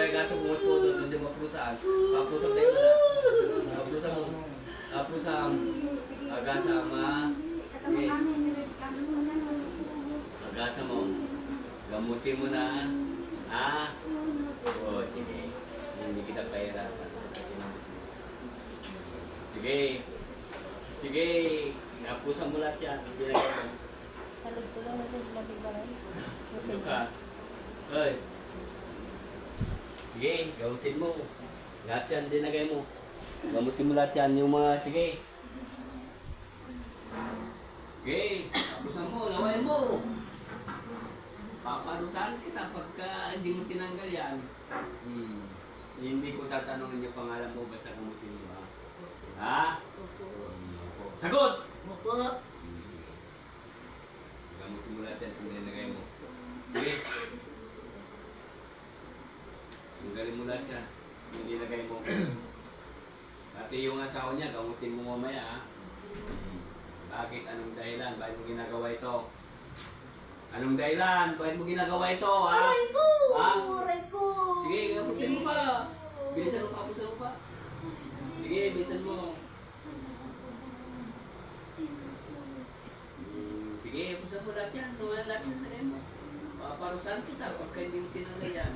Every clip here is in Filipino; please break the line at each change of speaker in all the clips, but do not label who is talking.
kaya gato bumututo, hindi maprusan. Maprusan tayo na. Maprusan mo. Maprusan. Agasa ma. Okay. Agasa mo. Gamutin mo na. Ah. Oo, sige. Hindi kita pahirapan. Sige. Sige. Napusan mo lahat yan. Hindi na gano'n.
Tulong natin sila bigay.
Ano ka? Hoy. Sige, gamutin mo. Lahat yan, dinagay mo. Gamutin mo lahat yan. Yung mga, sige. Sige, tapusan mo, lawayan mo. Paparusahan kita pagka hindi mo tinanggal yan. Hindi ko tatanungin yung pangalan mo, basta gamutin mo. Ha? Sagot!
Opo.
Gamutin mo lahat yan kung dinagay mo. Sige. Tanggalin mo lahat yan. Yung dinagay mo. Pati yung asawa niya, gamutin mo mamaya ha. Bakit? Anong dahilan? Bakit mo ginagawa ito? Anong dahilan? Bakit mo ginagawa ito ha?
Aray ko!
Ha?
Aray ko!
Sige, gamutin mo pa. Bilisan mo pa, bilisan mo pa. Sige, bilisan mo. Sige, pusan mo lahat yan. Tuwan lahat yung tayo mo. Paparusahan kita pagka hindi mo tinanggal yan.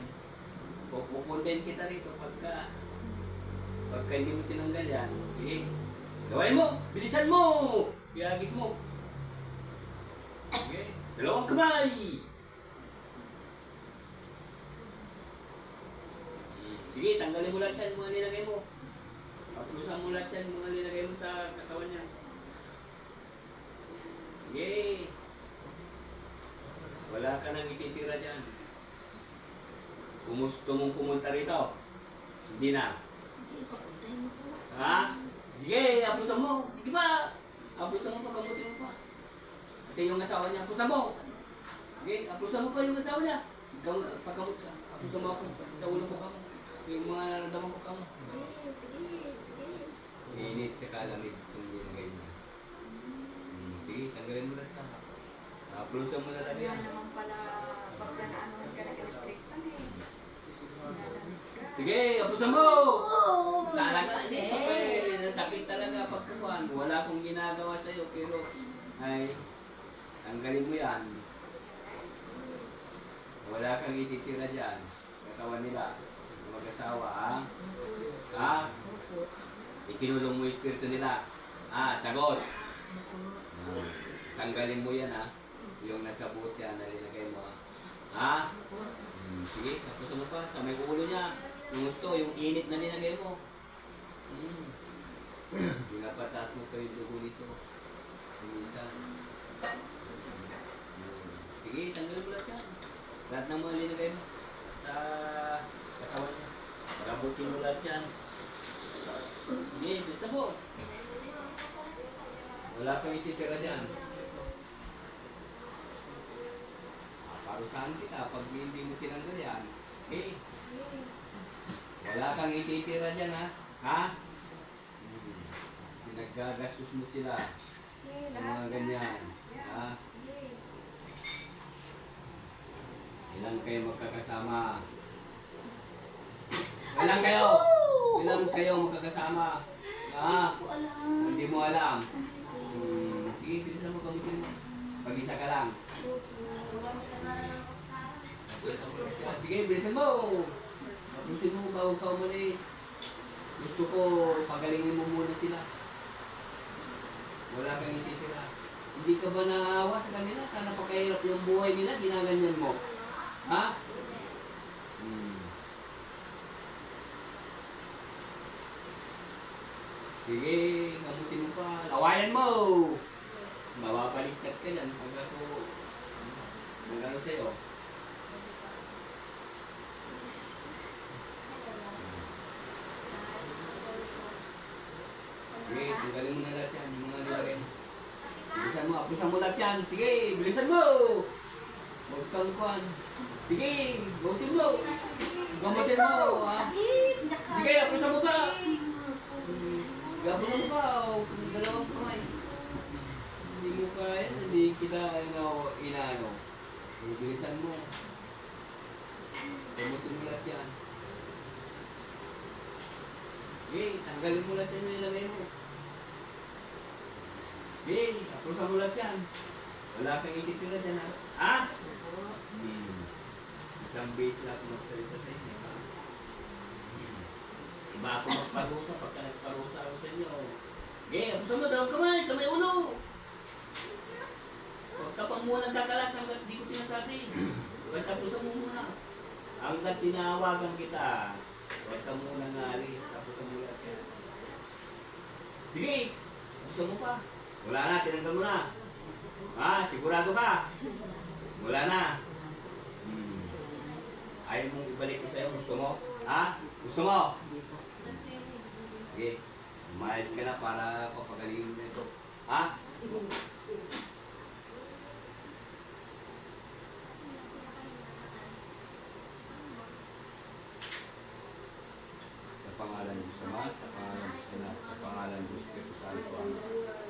Pupuntahin kita rito pagka hindi mo tinanggal yan. Sige. Gawain mo! Bilisan mo! Iagis mo. Sige. Dalawang kamay! Sige, tanggalin mo lahat yan mga nilagay mo. Paparusahan mo lahat yan mga nilagay mo sa katawan niya. Sige. Wala ka nang ititira dyan. Kung gusto mong pumunta rito, hindi na.
Hindi, papuntahin mo po.
Ha? Sige, apusan mo. Sige pa. Apusan mo pa, gamutin mo pa. Ito yung asawa niya, apusan mo. Sige, apusan mo pa yung asawa niya. Pagkamot ka. Apusan mo ako sa ulo mo ka mo. Yung mga nararamdaman ko ka mo.
Sige, sige.
Init sa kalamit itong ginagay niya. Sige, tanggalin mo lang sa. Apusan mo na lang
Kaya
yan.
naman pala, pagka naanohan ka ng electric pan eh.
Sige, apusan mo!
Oh!
Talaga, hindi pa nasakit talaga pagkakuan. Wala akong ginagawa sa'yo, pero ay, tanggalin mo yan. Wala kang ititira dyan. Katawan nila, mag-asawa, ha? Ha? Ikinulong mo yung espiritu nila. Sagot. Tanggalin mo yan, ha? Yung nasa buhot yan, nalinagay mo, ha? Sige, tapos mo pa, sa may ulo niya. Yung gusto, yung init na linagay mo. Pinapataas mo pa yung dugo nito. Minsan. Sige, tanggalin mo lahat yan. Lahat ng mga linagay mo sa katawan niya. Gabutin mo lahat yan. Sige, bisa mo. Wala kang ititira dyan. Parusahan kita pag hindi mo tinanggal yan. Okay? Wala kang ititira dyan, ha? Ha? Pinaggagastos mo sila. Yung mga ganyan. Ha? Ilan kayo magkakasama? Ilan kayo? Ilan kayo magkakasama? Ha? Hindi mo alam. Sige, bilisan mo gamutin mo. Pag-isa ka lang. Sige, bilisan mo. Gamutin mo ba huwag ka umalis. Gusto ko pagalingin mo muna sila. Wala kang ititira. Hindi ka ba naawa sa kanila? Sana pagkahirap yung buhay nila, ginaganyan mo. Ha? Sige, gamutin mo pa. Lawayan mo! Mapapaligtad ka yan pag ako nagano sa'yo. Sige, tanggalin mo na lahat yan. Yung mga nilagay mo. Bilisan mo, apusan mo lahat yan. Sige, bilisan mo! Huwag kang kuhan. Sige, gamutin mo! Gamutin mo! Ha? Sige, apusan mo pa! Gabon mo pa o dalawang kamay. Hindi mo kaya, hindi kita inaano. Bilisan mo. Gamutin mo lahat yan. Sige, tanggalin mo lahat yan yung nilagay mo. Sige, apusan mo lahat yan. Wala kang ititira dyan ha. Ha? Isang base lang ako magsalita sa inyo ha. Iba ako magparusa pagka nagparusa ako sa inyo. Sige, apusan mo, dalawang kamay sa may ulo. Huwag ka pang muna kakalas hanggat di ko sinasabi. Basta apusan mo muna. Hanggat tinawagan kita, huwag ka muna ngalis. Apusan mo lahat yan. Sige, apusan mo pa. Wala na, tinanggal mo na. Ah, sigurado ka? Wala na. Ayaw mong ibalik ko sa'yo. Gusto mo? Ha? Gusto mo? Sige. Umayos ka na para ako pagalingin mo ito. Ha? Sa pangalan ng Sama, sa pangalan ng Anak, sa pangalan ng Espiritu Santo. Amen.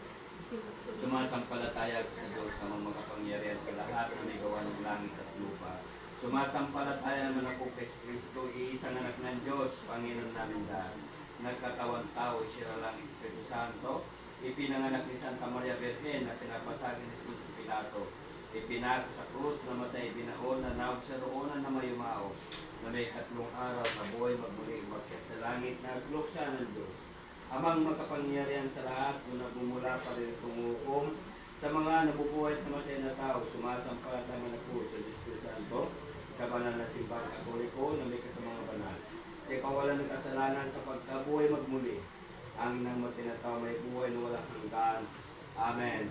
Sumasampalataya sa Diyos sa mga makapangyarihan sa lahat na may gawa ng langit at lupa. Sumasampalataya naman ako kay Kristo, iisang anak ng Diyos, Panginoon namin lahat. Nagkatawang tao, siya lang Espiritu Santo, ipinanganak ni Santa Maria Virgen na sinapasagin ni Jesus Pilato. Ipinako sa krus, namatay, binaon, nanawag sa roonan na mayumao, na may 3 araw na buhay magmuli, makyat sa langit, nagluksa ng Diyos. Amang makapangyarihan sa lahat, kung nagmumula pa rin tumukom sa mga nabubuhay at namatay na tao, sumasampalataya na po sa Espiritu Santo, sa banal na simbang katoliko na may kasamang banal. Sa kawalan ng kasalanan sa pagkabuhay magmuli, ang nang matinataw may buhay na walang hanggan. Amen.